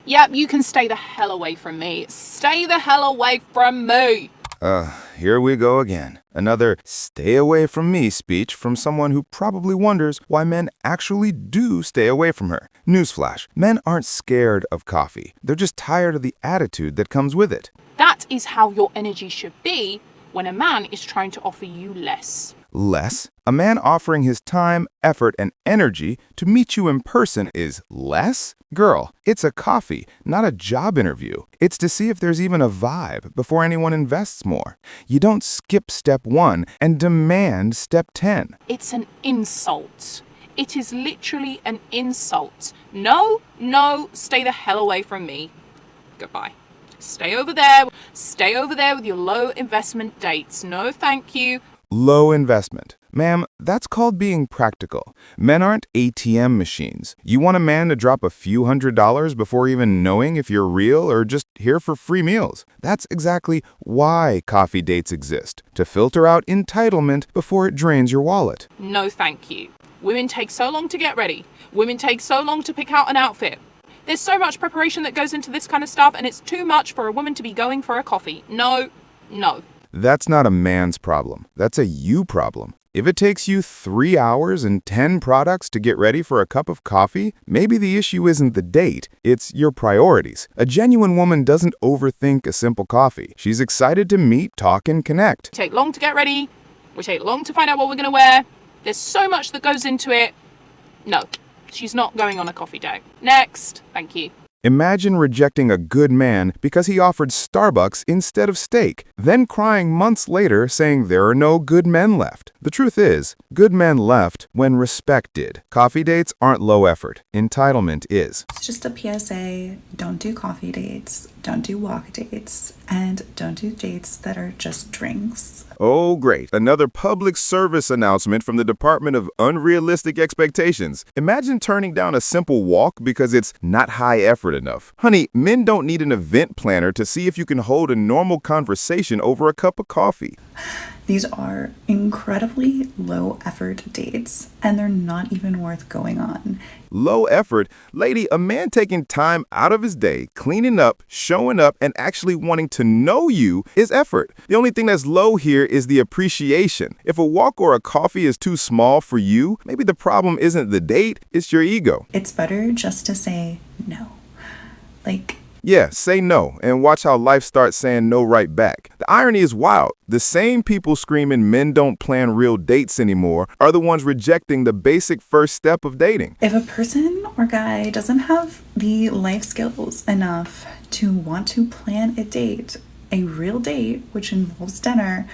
Yep, you can stay the hell away from me. Stay the hell away from me. Here we go again. Another stay away from me speech from someone who probably wonders why men actually do stay away from her. Newsflash, men aren't scared of coffee. They're just tired of the attitude that comes with it. That is how your energy should be when a man is trying to offer you less. Less? A man offering his time, effort, and energy to meet you in person is less? Girl, it's a coffee, not a job interview. It's to see if there's even a vibe before anyone invests more. You don't skip step 1 and demand step 10. It's an insult. It is literally an insult. No, stay the hell away from me. Goodbye. Stay over there with your low investment dates. No, thank you. Low investment. Ma'am, that's called being practical. Men aren't ATM machines. You want a man to drop a few $100s before even knowing if you're real or just here for free meals. That's exactly why coffee dates exist, to filter out entitlement before it drains your wallet. No, thank you. Women take so long to get ready. Women take so long to pick out an outfit. There's so much preparation that goes into this kind of stuff, and it's too much for a woman to be going for a coffee. No. That's not a man's problem. That's a you problem. If it takes you 3 hours and 10 products to get ready for a cup of coffee, maybe the issue isn't the date, it's your priorities. A genuine woman doesn't overthink a simple coffee. She's excited to meet, talk, and connect. We take long to get ready. We take long to find out what we're going to wear. There's so much that goes into it. No, she's not going on a coffee date. Next. Thank you. Imagine rejecting a good man because he offered Starbucks instead of steak, then crying months later saying there are no good men left. The truth is, good men left when respect did. Coffee dates aren't low effort. Entitlement is. It's just a PSA. Don't do coffee dates. Don't do walk dates. And don't do dates that are just drinks. Oh, great. Another public service announcement from the Department of Unrealistic Expectations. Imagine turning down a simple walk because it's not high effort enough. Honey, men don't need an event planner to see if you can hold a normal conversation over a cup of coffee. These are incredibly low effort dates, and they're not even worth going on. Low effort? Lady, a man taking time out of his day, cleaning up, showing up, and actually wanting to know you is effort. The only thing that's low here is the appreciation. If a walk or a coffee is too small for you, maybe the problem isn't the date, it's your ego. It's better just to say no. Yeah, say no, and watch how life starts saying no right back. The irony is wild. The same people screaming men don't plan real dates anymore are the ones rejecting the basic first step of dating. If a person or guy doesn't have the life skills enough to want to plan a real date, which involves dinner,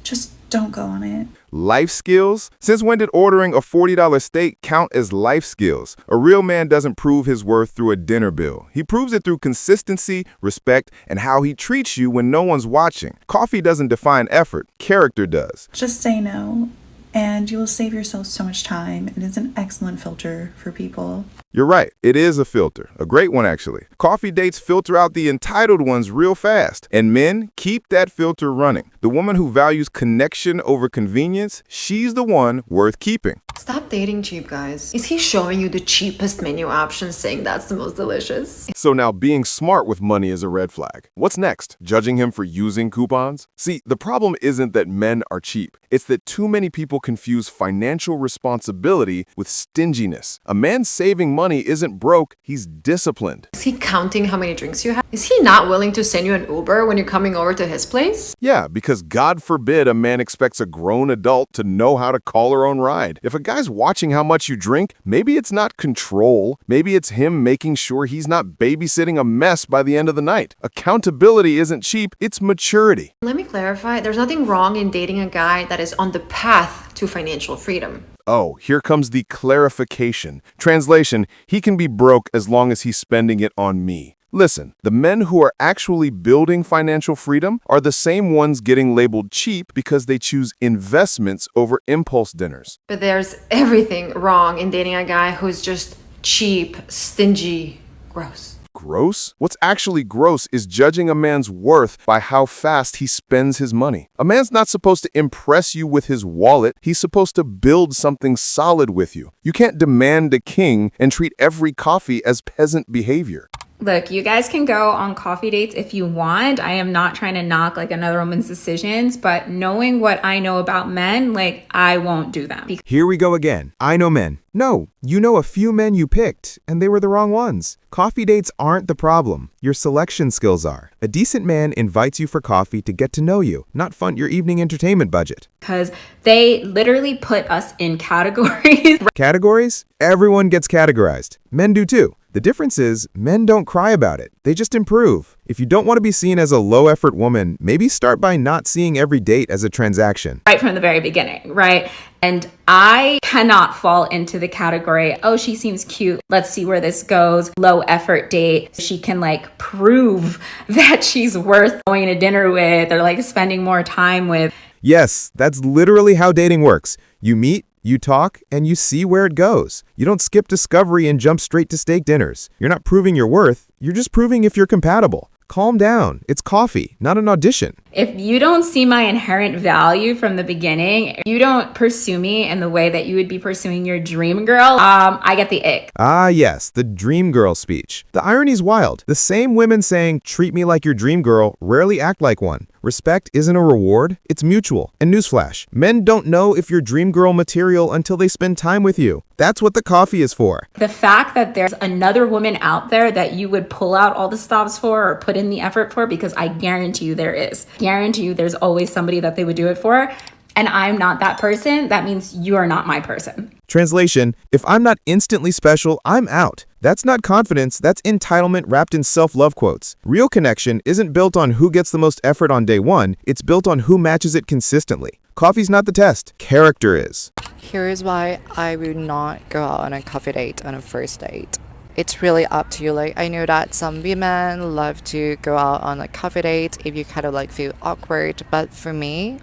just don't go on it. Life skills? Since when did ordering a $40 steak count as life skills? A real man doesn't prove his worth through a dinner bill. He proves it through consistency, respect, and how he treats you when no one's watching. Coffee doesn't define effort. Character does. Just say no, and you will save yourself so much time. It is an excellent filter for people. You're right. It is a filter. A great one, actually. Coffee dates filter out the entitled ones real fast. And men, keep that filter running. The woman who values connection over convenience, she's the one worth keeping. Stop dating cheap guys. Is he showing you the cheapest menu option saying that's the most delicious? So now being smart with money is a red flag. What's next? Judging him for using coupons? See, the problem isn't that men are cheap. It's that too many people confuse financial responsibility with stinginess. A man saving money isn't broke, he's disciplined. Is he counting how many drinks you have? Is he not willing to send you an Uber when you're coming over to his place? Yeah, because God forbid a man expects a grown adult to know how to call her own ride. If a guy's watching how much you drink, maybe it's not control. Maybe it's him making sure he's not babysitting a mess by the end of the night. Accountability isn't cheap, it's maturity. Let me clarify. There's nothing wrong in dating a guy that is on the path to financial freedom. Oh, here comes the clarification. Translation, he can be broke as long as he's spending it on me. Listen, the men who are actually building financial freedom are the same ones getting labeled cheap because they choose investments over impulse dinners. But there's everything wrong in dating a guy who's just cheap, stingy, gross. Gross? What's actually gross is judging a man's worth by how fast he spends his money. A man's not supposed to impress you with his wallet. He's supposed to build something solid with you. You can't demand a king and treat every coffee as peasant behavior. Look, you guys can go on coffee dates if you want. I am not trying to knock like another woman's decisions, but knowing what I know about men, like I won't do them. Here we go again. I know men. No, you know a few men you picked, and they were the wrong ones. Coffee dates aren't the problem. Your selection skills are. A decent man invites you for coffee to get to know you, not fund your evening entertainment budget. Because they literally put us in categories. Categories? Everyone gets categorized. Men do too. The difference is, men don't cry about it. They just improve. If you don't want to be seen as a low-effort woman, maybe start by not seeing every date as a transaction. Right from the very beginning, right? And I cannot fall into the category, oh, she seems cute. Let's see where this goes. Low effort date. She can like prove that she's worth going to dinner with or like spending more time with. Yes, that's literally how dating works. You meet, you talk, and you see where it goes. You don't skip discovery and jump straight to steak dinners. You're not proving your worth. You're just proving if you're compatible. Calm down. It's coffee, not an audition. If you don't see my inherent value from the beginning, you don't pursue me in the way that you would be pursuing your dream girl, I get the ick. Ah, yes, the dream girl speech. The irony's wild. The same women saying, treat me like your dream girl, rarely act like one. Respect isn't a reward, it's mutual. And newsflash, men don't know if you're dream girl material until they spend time with you. That's what the coffee is for. The fact that there's another woman out there that you would pull out all the stops for or put in the effort for, because I guarantee you there is. Guarantee you there's always somebody that they would do it for. And I'm not that person. That means you are not my person. Translation, if I'm not instantly special, I'm out. That's not confidence, that's entitlement wrapped in self-love quotes. Real connection isn't built on who gets the most effort on day one, it's built on who matches it consistently. Coffee's not the test, character is. Here is why I would not go out on a coffee date on a first date. It's really up to you. Like, I know that some women love to go out on a coffee date if you kind of like feel awkward, but for me,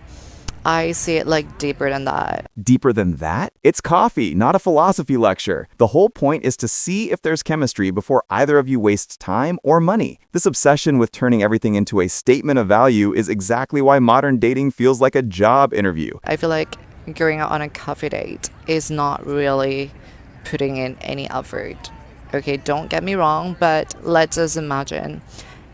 I see it like deeper than that. Deeper than that? It's coffee, not a philosophy lecture. The whole point is to see if there's chemistry before either of you wastes time or money. This obsession with turning everything into a statement of value is exactly why modern dating feels like a job interview. I feel like going out on a coffee date is not really putting in any effort. Okay, don't get me wrong, but let's just imagine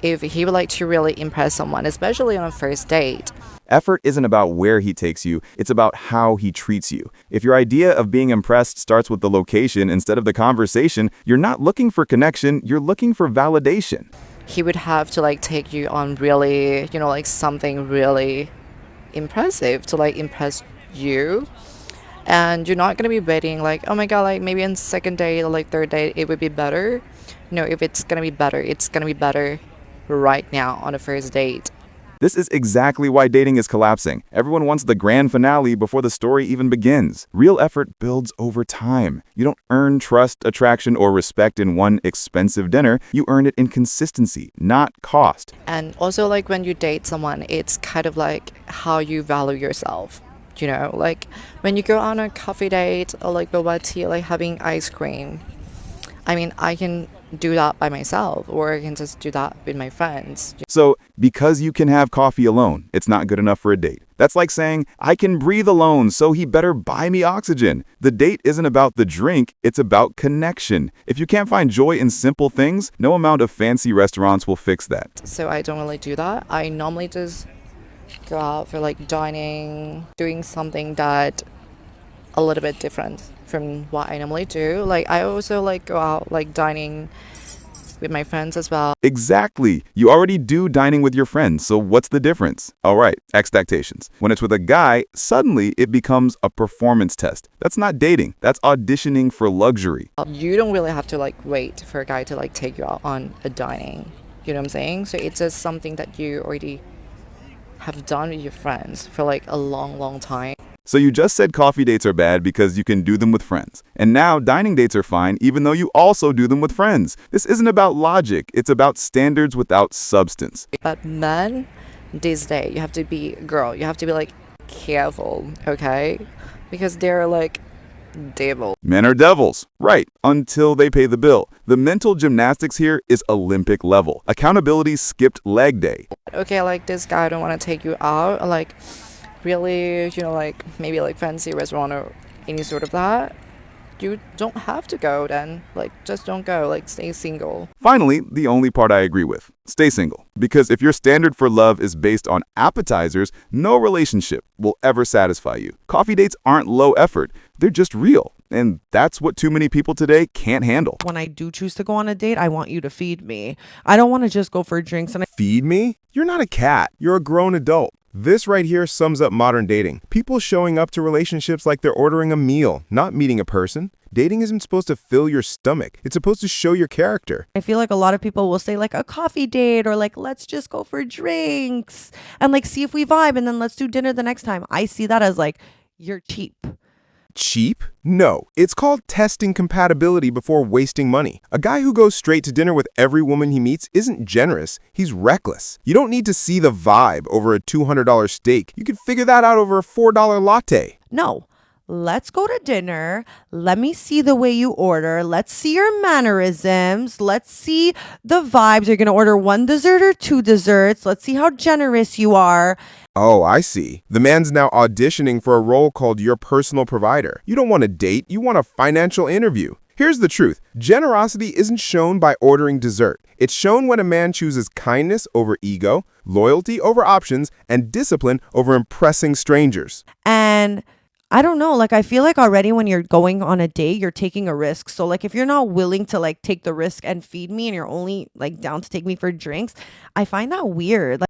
if he would like to really impress someone, especially on a first date. Effort isn't about where he takes you, it's about how he treats you. If your idea of being impressed starts with the location instead of the conversation, you're not looking for connection, you're looking for validation. He would have to like take you on really, like something really impressive to like impress you. And you're not going to be waiting like, oh my God, like maybe on second date or like third date, it would be better. No, if it's going to be better, it's going to be better right now on a first date. This is exactly why dating is collapsing. Everyone wants the grand finale before the story even begins. Real effort builds over time. You don't earn trust, attraction, or respect in one expensive dinner. You earn it in consistency, not cost. And also like when you date someone, it's kind of like how you value yourself. Like when you go on a coffee date or like boba tea, like having ice cream. I mean, I can do that by myself, or I can just do that with my friends. So, because you can have coffee alone, it's not good enough for a date. That's like saying, I can breathe alone, so he better buy me oxygen. The date isn't about the drink, it's about connection. If you can't find joy in simple things, no amount of fancy restaurants will fix that. So I don't really do that. I normally just go out for like dining, doing something that a little bit different from what I normally do. Like I also like go out like dining with my friends as well. Exactly. You already do dining with your friends, so what's the difference? All right, expectations. When it's with a guy, suddenly it becomes a performance test. That's not dating. That's auditioning for luxury. You don't really have to like wait for a guy to like take you out on a dining. You know what I'm saying? So it's just something that you already have done with your friends for like a long time. So you just said coffee dates are bad because you can do them with friends. And now dining dates are fine even though you also do them with friends. This isn't about logic, it's about standards without substance. But men, these days, you have to be girl. You have to be like careful, okay? Because they're like devil. Men are devils, right, until they pay the bill. The mental gymnastics here is Olympic level. Accountability skipped leg day. Okay, like this guy don't want to take you out, like really, like maybe like fancy restaurant or any sort of that. you don't have to go then. Like, just don't go. Like, stay single. Finally, the only part I agree with. Stay single. Because if your standard for love is based on appetizers, no relationship will ever satisfy you. Coffee dates aren't low effort. They're just real. And that's what too many people today can't handle. When I do choose to go on a date, I want you to feed me. I don't want to just go for drinks and Feed me? You're not a cat. You're a grown adult. This right here sums up modern dating. People showing up to relationships like they're ordering a meal, not meeting a person. Dating isn't supposed to fill your stomach. It's supposed to show your character. I feel like a lot of people will say like a coffee date or like let's just go for drinks and like see if we vibe and then let's do dinner the next time. I see that as like you're cheap. Cheap? No, it's called testing compatibility before wasting money. A guy who goes straight to dinner with every woman he meets isn't generous, he's reckless. You don't need to see the vibe over a $200 steak. You could figure that out over a $4 latte. No. Let's go to dinner. Let me see the way you order. Let's see your mannerisms. Let's see the vibes. You're going to order 1 dessert or 2 desserts. Let's see how generous you are. Oh, I see. The man's now auditioning for a role called your personal provider. You don't want a date, you want a financial interview. Here's the truth. Generosity isn't shown by ordering dessert. It's shown when a man chooses kindness over ego, loyalty over options, and discipline over impressing strangers. And I don't know, like I feel like already when you're going on a date, you're taking a risk. So like if you're not willing to like take the risk and feed me and you're only like down to take me for drinks, I find that weird. Like,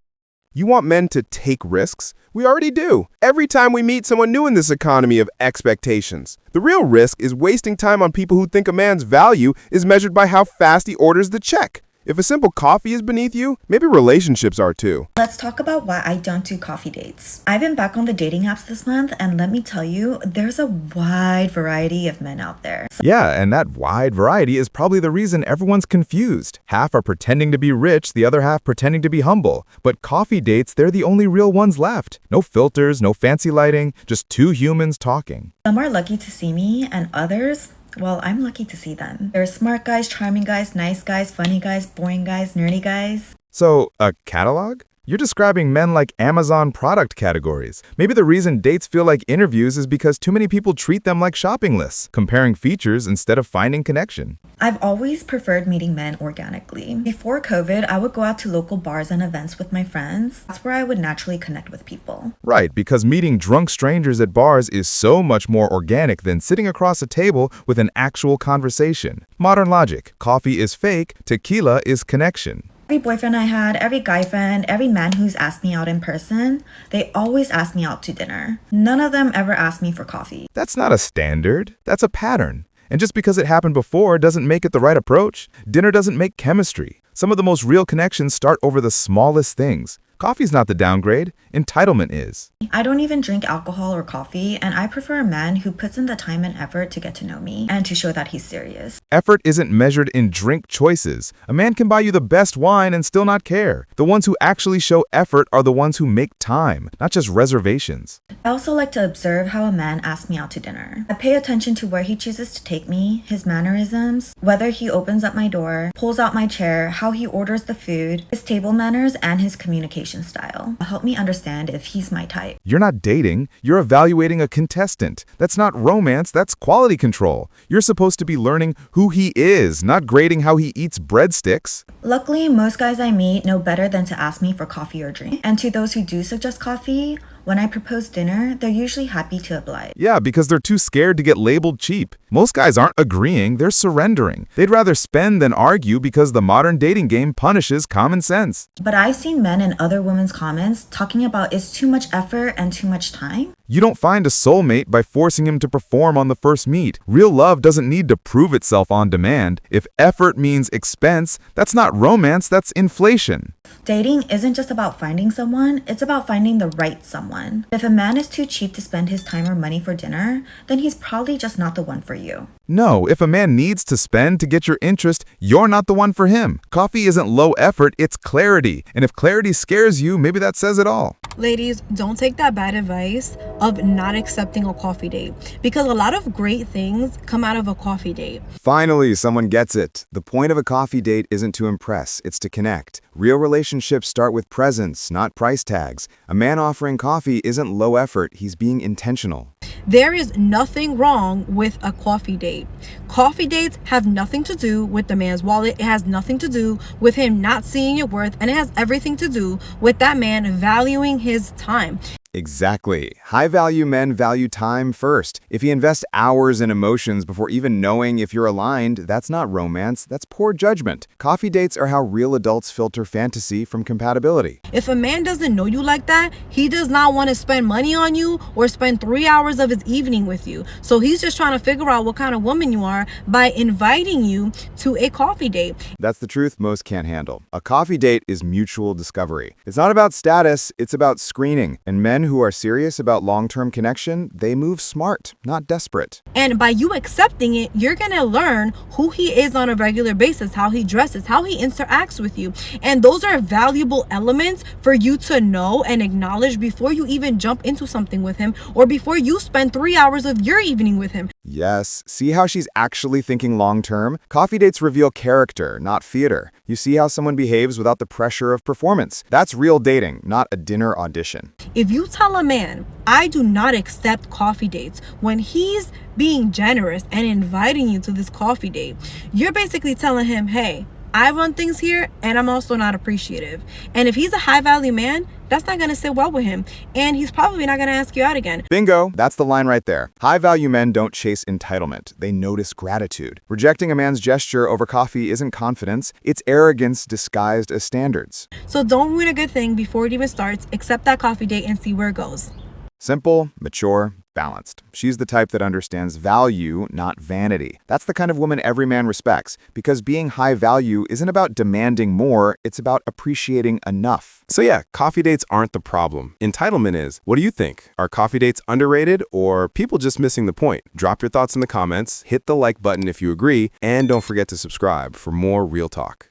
You want men to take risks? We already do. Every time we meet someone new in this economy of expectations. The real risk is wasting time on people who think a man's value is measured by how fast he orders the check. If a simple coffee is beneath you, maybe relationships are too. Let's talk about why I don't do coffee dates. I've been back on the dating apps this month, and let me tell you, there's a wide variety of men out there. Yeah, and that wide variety is probably the reason everyone's confused. Half are pretending to be rich, the other half pretending to be humble. But coffee dates, they're the only real ones left. No filters, no fancy lighting, just two humans talking. Some are lucky to see me, and others, well, I'm lucky to see them. There are smart guys, charming guys, nice guys, funny guys, boring guys, nerdy guys. So, a catalog? You're describing men like Amazon product categories. Maybe the reason dates feel like interviews is because too many people treat them like shopping lists, comparing features instead of finding connection. I've always preferred meeting men organically. Before COVID, I would go out to local bars and events with my friends. That's where I would naturally connect with people. Right, because meeting drunk strangers at bars is so much more organic than sitting across a table with an actual conversation. Modern logic: coffee is fake, tequila is connection. Every boyfriend I had, every guy friend, every man who's asked me out in person, they always ask me out to dinner. None of them ever asked me for coffee. That's not a standard, that's a pattern. And just because it happened before doesn't make it the right approach. Dinner doesn't make chemistry. Some of the most real connections start over the smallest things. Coffee's not the downgrade, entitlement is. I don't even drink alcohol or coffee, and I prefer a man who puts in the time and effort to get to know me and to show that he's serious. Effort isn't measured in drink choices. A man can buy you the best wine and still not care. The ones who actually show effort are the ones who make time, not just reservations. I also like to observe how a man asks me out to dinner. I pay attention to where he chooses to take me, his mannerisms, whether he opens up my door, pulls out my chair, how he orders the food, his table manners, and his communication style. Help me understand if he's my type. You're not dating, you're evaluating a contestant. That's not romance, that's quality control. You're supposed to be learning who he is, not grading how he eats breadsticks. Luckily, most guys I meet know better than to ask me for coffee or drink. And to those who do suggest coffee, when I propose dinner, they're usually happy to oblige. Yeah, because they're too scared to get labeled cheap. Most guys aren't agreeing, they're surrendering. They'd rather spend than argue because the modern dating game punishes common sense. But I've seen men in other women's comments talking about it's too much effort and too much time. You don't find a soulmate by forcing him to perform on the first meet. Real love doesn't need to prove itself on demand. If effort means expense, that's not romance, that's inflation. Dating isn't just about finding someone, it's about finding the right someone. If a man is too cheap to spend his time or money for dinner, then he's probably just not the one for you. No, if a man needs to spend to get your interest, you're not the one for him. Coffee isn't low effort, it's clarity. And if clarity scares you, maybe that says it all. Ladies, don't take that bad advice of not accepting a coffee date, because a lot of great things come out of a coffee date. Finally, someone gets it. The point of a coffee date isn't to impress, it's to connect. Real relationships start with presence, not price tags. A man offering coffee isn't low effort, he's being intentional. There is nothing wrong with a coffee date. Coffee dates have nothing to do with the man's wallet. It has nothing to do with him not seeing your worth, and it has everything to do with that man valuing his time. Exactly. High-value men value time first. If he invests hours in emotions before even knowing if you're aligned, that's not romance, that's poor judgment. Coffee dates are how real adults filter fantasy from compatibility. If a man doesn't know you like that, he does not want to spend money on you or spend 3 hours of his evening with you. So he's just trying to figure out what kind of woman you are by inviting you to a coffee date. That's the truth most can't handle. A coffee date is mutual discovery. It's not about status, it's about screening. And men who are serious about long-term connection, they move smart, not desperate. And by you accepting it, you're going to learn who he is on a regular basis, how he dresses, how he interacts with you. And those are valuable elements for you to know and acknowledge before you even jump into something with him or before you spend 3 hours of your evening with him. Yes, see how she's actually thinking long-term? Coffee dates reveal character, not theater. You see how someone behaves without the pressure of performance. That's real dating, not a dinner audition. If you tell a man, I do not accept coffee dates, when he's being generous and inviting you to this coffee date, you're basically telling him, hey, I run things here and I'm also not appreciative. And if he's a high value man, that's not going to sit well with him. And he's probably not going to ask you out again. Bingo, that's the line right there. High-value men don't chase entitlement. They notice gratitude. Rejecting a man's gesture over coffee isn't confidence. It's arrogance disguised as standards. So don't ruin a good thing before it even starts. Accept that coffee date and see where it goes. Simple, mature, balanced. She's the type that understands value, not vanity. That's the kind of woman every man respects, because being high value isn't about demanding more, it's about appreciating enough. So yeah, coffee dates aren't the problem. Entitlement is. What do you think? Are coffee dates underrated or people just missing the point? Drop your thoughts in the comments, hit the like button if you agree, and don't forget to subscribe for more real talk.